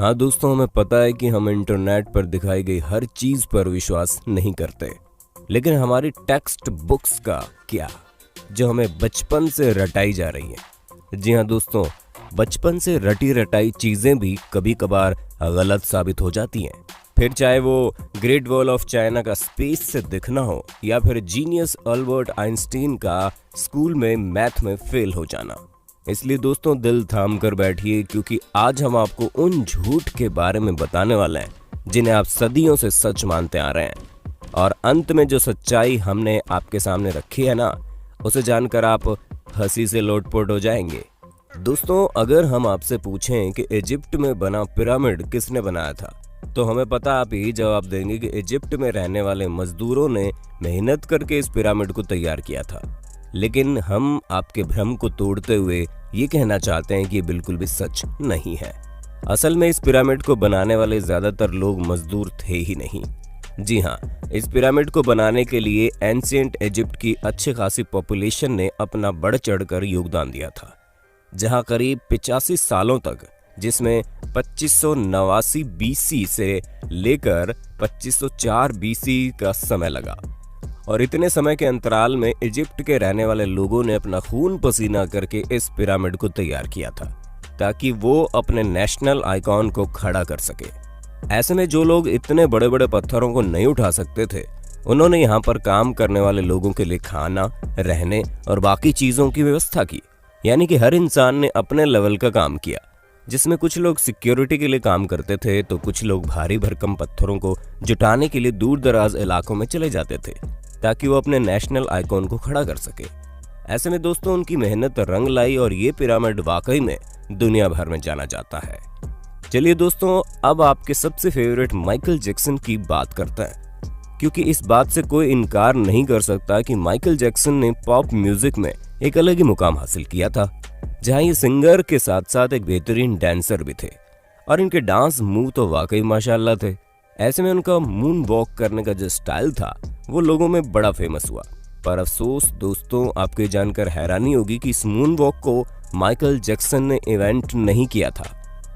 हाँ दोस्तों, हमें पता है कि हम इंटरनेट पर दिखाई गई हर चीज पर विश्वास नहीं करते, लेकिन हमारी टेक्स्ट बुक्स का क्या, जो हमें बचपन से रटाई जा रही है। जी हाँ दोस्तों, बचपन से रटी रटाई चीजें भी कभी कभार गलत साबित हो जाती हैं। फिर चाहे वो ग्रेट वॉल ऑफ चाइना का स्पेस से दिखना हो या फिर जीनियस अल्बर्ट आइंस्टीन का स्कूल में मैथ में फेल हो जाना। इसलिए दोस्तों दिल थाम कर बैठिए, क्योंकि आज हम आपको उन झूठ के बारे में बताने वाले हैं जिन्हें आप सदियों से सच मानते आ रहे हैं। और अंत में जो सच्चाई हमने आपके सामने रखी है ना, उसे जानकर आप हंसी से लोटपोट हो जाएंगे। दोस्तों, अगर हम आपसे पूछें कि इजिप्ट में बना पिरामिड किसने बनाया था, तो हमें पता आप यही जवाब देंगे कि इजिप्ट में रहने वाले मजदूरों ने मेहनत करके इस पिरामिड को तैयार किया था। लेकिन हम आपके भ्रम को तोड़ते हुए ये कहना चाहते हैं कि ये बिल्कुल भी सच नहीं है। असल में इस पिरामिड को बनाने वाले ज्यादातर लोग मजदूर थे ही नहीं। जी हाँ, इस पिरामिड को बनाने के लिए एंशिएंट इजिप्ट की अच्छी खासी पॉपुलेशन ने अपना बढ़ चढ़कर योगदान दिया था, जहाँ करीब 85 सालों तक, जिसमें 2589 बीसी से लेकर 2504 बीसी का समय लगा। और इतने समय के अंतराल में इजिप्ट के रहने वाले लोगों ने अपना खून पसीना करके इस पिरामिड को तैयार किया था, ताकि वो अपने नेशनल आइकॉन को खड़ा कर सके। ऐसे में जो लोग इतने बड़े बड़े पत्थरों को नहीं उठा सकते थे, उन्होंने यहाँ पर काम करने वाले लोगों के लिए खाना, रहने और बाकी चीजों की व्यवस्था की। यानी कि हर इंसान ने अपने लेवल का काम किया, जिसमें कुछ लोग सिक्योरिटी के लिए काम करते थे, तो कुछ लोग भारी भरकम पत्थरों को जुटाने के लिए दूर दराज इलाकों में चले जाते थे, ताकि वो अपने नेशनल आइकॉन को खड़ा कर सके। ऐसे में दोस्तों उनकी मेहनत रंग लाई और ये पिरामिड वाकई में दुनिया भर में जाना जाता है। चलिए दोस्तों, अब आपके सबसे फेवरेट माइकल जैक्सन की बात करते हैं, क्योंकि इस बात से कोई इनकार नहीं कर सकता कि माइकल जैक्सन ने पॉप म्यूजिक में एक अलग ही मुकाम हासिल किया था, जहां ये सिंगर के साथ साथ एक बेहतरीन डांसर भी थे और इनके डांस मूव तो वाकई माशाल्लाह थे। ऐसे में उनका मून वॉक करने का जो स्टाइल था वो लोगों में बड़ा फेमस हुआ। पर अफसोस दोस्तों, आपको जानकर हैरानी होगी कि इस मून वॉक को माइकल जैक्सन ने इवेंट नहीं किया था।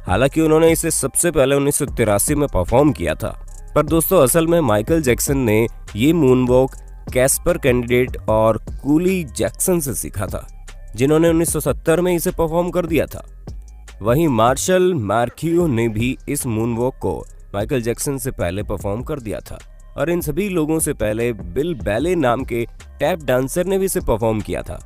हालांकि उन्होंने इसे सबसे पहले 1983 में परफॉर्म किया था। पर दोस्तों असल में माइकल जैक्सन ने ये मून वॉक कैस्पर कैंडिडेट और कूली जैक्सन से सीखा था, जिन्होंने 1970 में इसे परफॉर्म कर दिया था। वहीं मार्शल मार्क्यू ने भी इस मून वॉक को माइकल जैक्सन से पहले परफॉर्म कर दिया था, और इन सभी लोगों से पहले बिल बैले नाम के टैप डांसर ने भी इसे परफॉर्म किया था।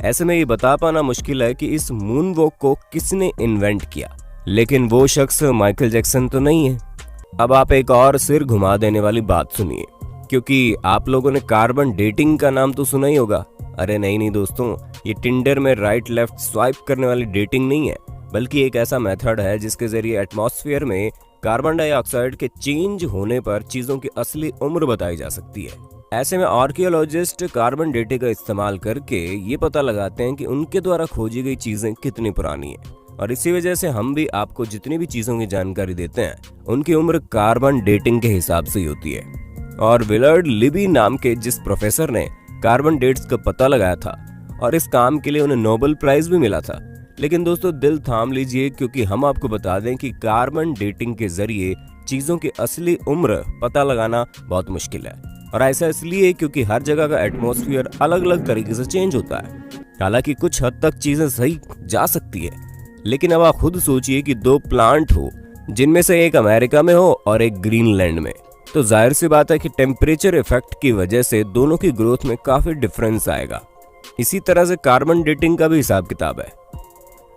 ऐसे में ये बता पाना मुश्किल है कि इस मून वॉक को किसने इन्वेंट किया, लेकिन वो शख्स माइकल जैक्सन तो नहीं है। अब आप एक और सिर घुमा देने वाली बात सुनिए, क्योंकि आप लोगों ने कार्बन डेटिंग का नाम तो सुना ही होगा। अरे नहीं दोस्तों, ये टिंडर में राइट लेफ्ट स्वाइप करने वाली डेटिंग नहीं है, बल्कि एक ऐसा मेथड है जिसके जरिए एटमॉस्फेयर में कार्बन डाइऑक्साइड के चेंज होने पर चीजों की असली उम्र बताई जा सकती है। ऐसे में आर्कियोलॉजिस्ट कार्बन डेटिंग का इस्तेमाल करके ये पता लगाते हैं कि उनके द्वारा खोजी गई चीजें कितनी पुरानी है, और इसी वजह से हम भी आपको जितनी भी चीजों की जानकारी देते हैं उनकी उम्र कार्बन डेटिंग के हिसाब से ही होती है। और विलर्ड लिबी नाम के जिस प्रोफेसर ने कार्बन डेट्स का पता लगाया था, और इस काम के लिए उन्हें नोबेल प्राइज भी मिला था। लेकिन दोस्तों दिल थाम लीजिए, क्योंकि हम आपको बता दें कि कार्बन डेटिंग के जरिए चीजों की असली उम्र पता लगाना बहुत मुश्किल है। और ऐसा इसलिए क्योंकि हर जगह का एटमॉस्फेयर अलग अलग तरीके से चेंज होता है। हालांकि कुछ हद तक चीजें सही जा सकती है, लेकिन अब आप खुद सोचिए कि दो प्लांट हो, जिनमें से एक अमेरिका में हो और एक ग्रीनलैंड में, तो जाहिर सी बात है कि टेम्परेचर इफेक्ट की वजह से दोनों की ग्रोथ में काफी डिफरेंस आएगा। इसी तरह से कार्बन डेटिंग का भी हिसाब किताब है।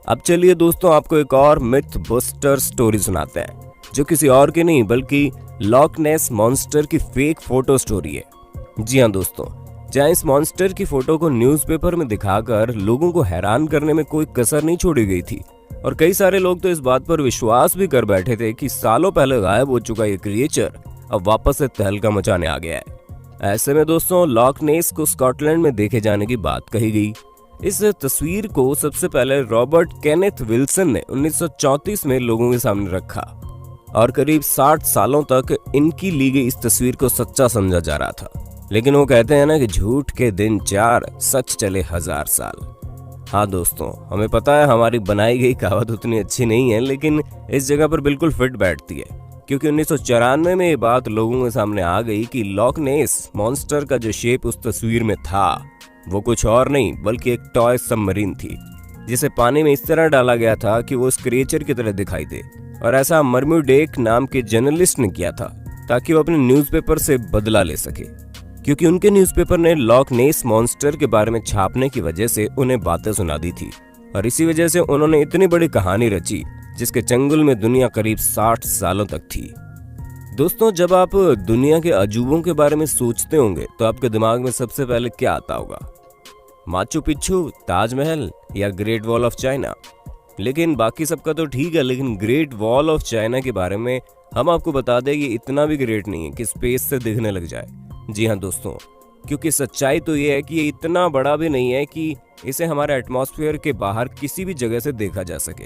अब चलिए दोस्तों, आपको एक और मिथ बस्टर स्टोरी सुनाते हैं, जो किसी और की नहीं बल्कि लॉक नेस मॉन्स्टर की फेक फोटो स्टोरी है। जी हाँ दोस्तों, जहाँ इस मॉन्स्टर की फोटो को न्यूज़पेपर में दिखाकर लोगों को हैरान करने में कोई कसर नहीं छोड़ी गई थी, और कई सारे लोग तो इस बात पर विश्वास भी कर बैठे थे कि सालों पहले गायब हो चुका ये क्रिएचर अब वापस से तहलका मचाने आ गया है। ऐसे में दोस्तों लॉक नेस को स्कॉटलैंड में देखे जाने की बात कही गई। इस तस्वीर को सबसे पहले रॉबर्ट केनेथ विल्सन ने 1934 में लोगों के सामने रखा, और करीब 60 सालों तक इनकी ली गई इस तस्वीर को सच्चा समझा जा रहा था। लेकिन वो कहते हैं ना कि झूठ के दिन 4, सच चले 1000 साल। हाँ दोस्तों, हमें पता है हमारी बनाई गई कहावत उतनी अच्छी नहीं है, लेकिन इस जगह पर बिल्कुल फिट बैठती है। क्योंकि 1994 में ये बात लोगों के सामने आ गई कि लॉक नेस मॉन्स्टर का जो शेप उस तस्वीर में था वो कुछ और नहीं बल्कि एक टॉय सबमरीन थी, जिसे पानी में इस तरह डाला गया था कि वो उस क्रिएचर की तरह दिखाई दे। और ऐसा मर्म्यूडेक नाम के जर्नलिस्ट ने किया था ताकि वो अपने न्यूज़पेपर से बदला ले सके, क्योंकि उनके न्यूज़पेपर ने लॉक नेस मॉन्स्टर के बारे में छापने की वजह से उन्हें बातें सुना दी थी। और इसी वजह से उन्होंने इतनी बड़ी कहानी रची जिसके चंगुल में दुनिया करीब 60 सालों तक थी। दोस्तों, जब आप दुनिया के अजूबों के बारे में सोचते होंगे तो आपके दिमाग में सबसे पहले क्या आता होगा? माचू पिच्चू, ताजमहल या ग्रेट वॉल ऑफ चाइना? लेकिन बाकी सबका तो ठीक है, लेकिन ग्रेट वॉल ऑफ चाइना के बारे में हम आपको बता दें कि इतना भी ग्रेट नहीं है कि स्पेस से दिखने लग जाए। जी हाँ दोस्तों, क्योंकि सच्चाई तो ये है कि ये इतना बड़ा भी नहीं है कि इसे हमारे एटमॉस्फेयर के बाहर किसी भी जगह से देखा जा सके,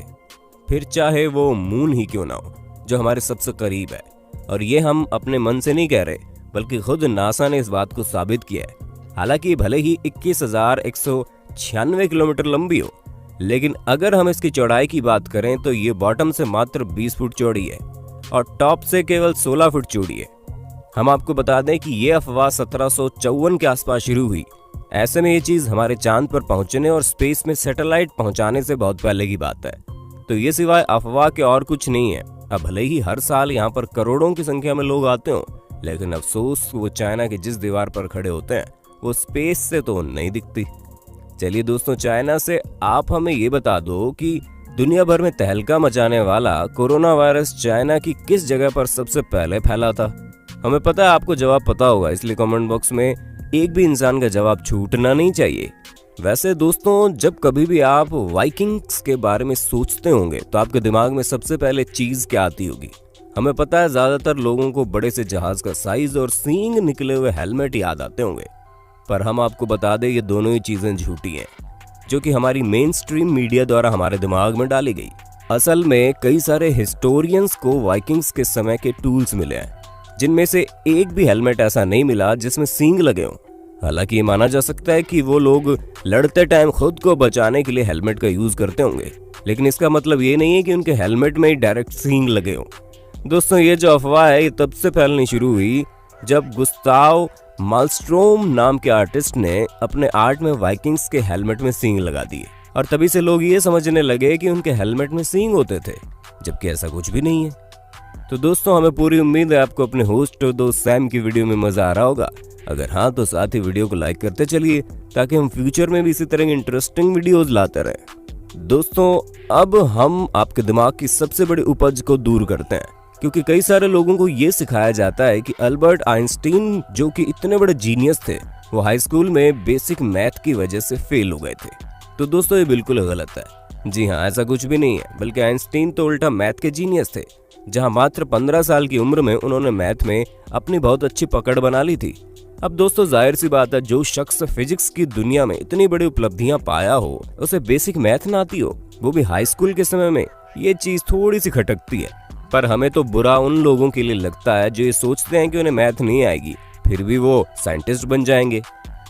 फिर चाहे वो मून ही क्यों ना हो जो हमारे सबसे करीब है। और ये हम अपने मन से नहीं कह रहे, बल्कि खुद नासा ने इस बात को साबित किया है। हालांकि भले ही 21,196 किलोमीटर लंबी हो, लेकिन अगर हम इसकी चौड़ाई की बात करें तो ये बॉटम से मात्र 20 फुट चौड़ी है और टॉप से केवल 16 फुट चौड़ी है। हम आपको बता दें कि ये अफवाह 1754 के आसपास शुरू हुई। ऐसे में ये चीज हमारे चांद पर पहुंचने और स्पेस में सैटेलाइट पहुंचाने से बहुत पहले की बात है। तो ये सिवाय अफवाह के और कुछ नहीं है। अब भले ही हर साल यहाँ पर करोड़ों की संख्या में लोग आते हो, लेकिन अफसोस वो चाइना की जिस दीवार पर खड़े होते हैं वो स्पेस से तो नहीं दिखती। चलिए दोस्तों, चाइना से आप हमें ये बता दो कि दुनिया भर में तहलका मचाने वाला कोरोना वायरस चाइना की किस जगह पर सबसे पहले फैला था? हमें पता है आपको जवाब पता होगा, इसलिए कमेंट बॉक्स में एक भी इंसान का जवाब छूटना नहीं चाहिए। वैसे दोस्तों, जब कभी भी आप वाइकिंग्स के बारे में सोचते होंगे तो आपके दिमाग में सबसे पहले चीज क्या आती होगी? हमें पता है ज्यादातर लोगों को बड़े से जहाज का साइज और सींग निकले हुए हेलमेट याद आते होंगे, पर हम आपको बता दें ये दोनों ही चीजें झूठी हैं, जो कि हमारी मेन स्ट्रीम मीडिया द्वारा हमारे दिमाग में डाली गई। असल में कई सारे हिस्टोरियंस को वाइकिंग्स के समय के टूल्स मिले हैं, जिनमें से एक भी हेलमेट ऐसा नहीं मिला जिसमें सींग लगे हों। हालांकि ये माना जा सकता है कि वो लोग लड़ते टाइम खुद को बचाने के लिए हेलमेट का यूज करते होंगे, लेकिन इसका मतलब ये नहीं है कि उनके हेलमेट में ही डायरेक्ट सींग लगे हों। दोस्तों, ये जो अफवाह है ये तब से फैलनी शुरू हुई जब गुस्ताव मालस्ट्रोम नाम के आर्टिस्ट ने अपने आर्ट में वाइकिंग्स के हेलमेट में सींग लगा दिए, और तभी से लोग ये समझने लगे कि उनके हेलमेट में सींग होते थे, जबकि ऐसा कुछ भी नहीं है। तो दोस्तों, हमें पूरी उम्मीद है आपको अपने होस्ट और दोस्त सैम की वीडियो में मजा आ रहा होगा। अगर हाँ तो साथ ही वीडियो को लाइक करते चलिए ताकि हम फ्यूचर में भी इसी तरह की इंटरेस्टिंग वीडियोस लाते रहें। दोस्तों, अब हम आपके दिमाग की सबसे बड़ी उपज को दूर करते हैं, क्योंकि कई सारे लोगों को ये सिखाया जाता है कि अल्बर्ट आइंस्टीन जो कि इतने बड़े जीनियस थे, वो हाई स्कूल में बेसिक मैथ की वजह से फेल हो गए थे। तो दोस्तों, ये बिल्कुल गलत है। जी हाँ, ऐसा कुछ भी नहीं है, बल्कि आइंस्टीन तो उल्टा मैथ के जीनियस थे। जहां मात्र 15 साल की उम्र में उन्होंने मैथ में अपनी बहुत अच्छी पकड़ बना ली थी। अब दोस्तों, जाहिर सी बात है, जो शख्स फिजिक्स की दुनिया में इतनी बड़ी उपलब्धियां पाया हो, उसे बेसिक मैथ ना आती हो, वो भी हाई स्कूल के समय में, ये चीज थोड़ी सी खटकती है। पर हमें तो बुरा उन लोगों के लिए लगता है जो ये सोचते हैं कि उन्हें मैथ नहीं आएगी फिर भी वो साइंटिस्ट बन जाएंगे।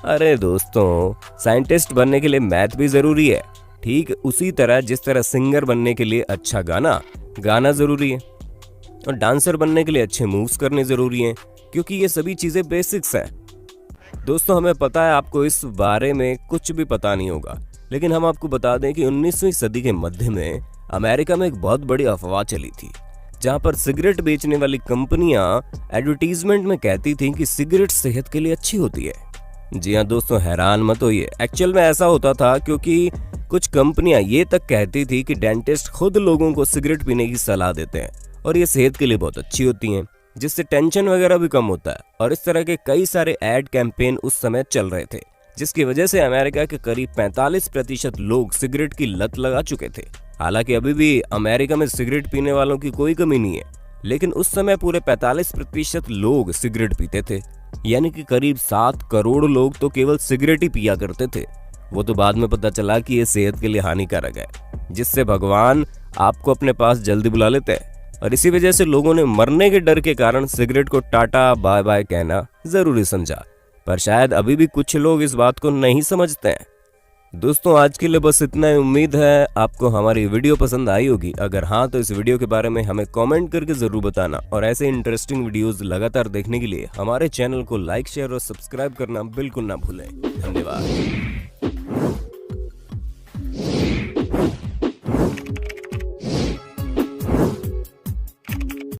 अरे दोस्तों, साइंटिस्ट बनने के लिए मैथ भी जरूरी है, ठीक उसी तरह जिस तरह सिंगर बनने के लिए अच्छा गाना जरूरी है और डांसर बनने के लिए अच्छे मूव्स करने जरूरी हैं, क्योंकि ये सभी चीजें बेसिक्स हैं। दोस्तों, हमें पता है आपको इस बारे में कुछ भी पता नहीं होगा, लेकिन हम आपको बता दें कि 19वीं सदी के मध्य में अमेरिका में एक बहुत बड़ी अफवाह चली थी, जहां पर सिगरेट बेचने वाली कंपनियां एडवर्टीजमेंट में कहती थीं कि सिगरेट सेहत के लिए अच्छी होती है। जी हाँ दोस्तों, हैरान मत होइए, एक्चुअल में ऐसा होता था क्योंकि कुछ कंपनियां ये तक कहती थी कि डेंटिस्ट खुद लोगों को सिगरेट पीने की सलाह देते हैं और ये सेहत के लिए बहुत अच्छी होती हैं, जिससे टेंशन वगैरह भी कम होता है। और इस तरह के कई सारे एड कैंपेन उस समय चल रहे थे, जिसकी वजह से अमेरिका के करीब 45% लोग सिगरेट की लत लगा चुके थे। हालांकि अभी भी अमेरिका में सिगरेट पीने वालों की कोई कमी नहीं है, लेकिन उस समय पूरे 45% लोग सिगरेट पीते थे, यानी कि करीब 7 करोड़ लोग तो केवल सिगरेट ही पिया करते थे। वो तो बाद में पता चला कि ये सेहत के लिए हानिकारक है, जिससे भगवान आपको अपने पास जल्दी बुला लेते हैं, और इसी वजह से लोगों ने मरने के डर के कारण सिगरेट को टाटा बाय बाय कहना जरूरी समझा। पर शायद अभी भी कुछ लोग इस बात को नहीं समझते हैं। दोस्तों आज के लिए बस इतना ही। उम्मीद है आपको हमारी वीडियो पसंद आई होगी। अगर हाँ तो इस वीडियो के बारे में हमें कमेंट करके जरूर बताना और ऐसे इंटरेस्टिंग वीडियोस लगातार देखने के लिए हमारे चैनल को लाइक शेयर और सब्सक्राइब करना बिल्कुल ना भूलें। धन्यवाद।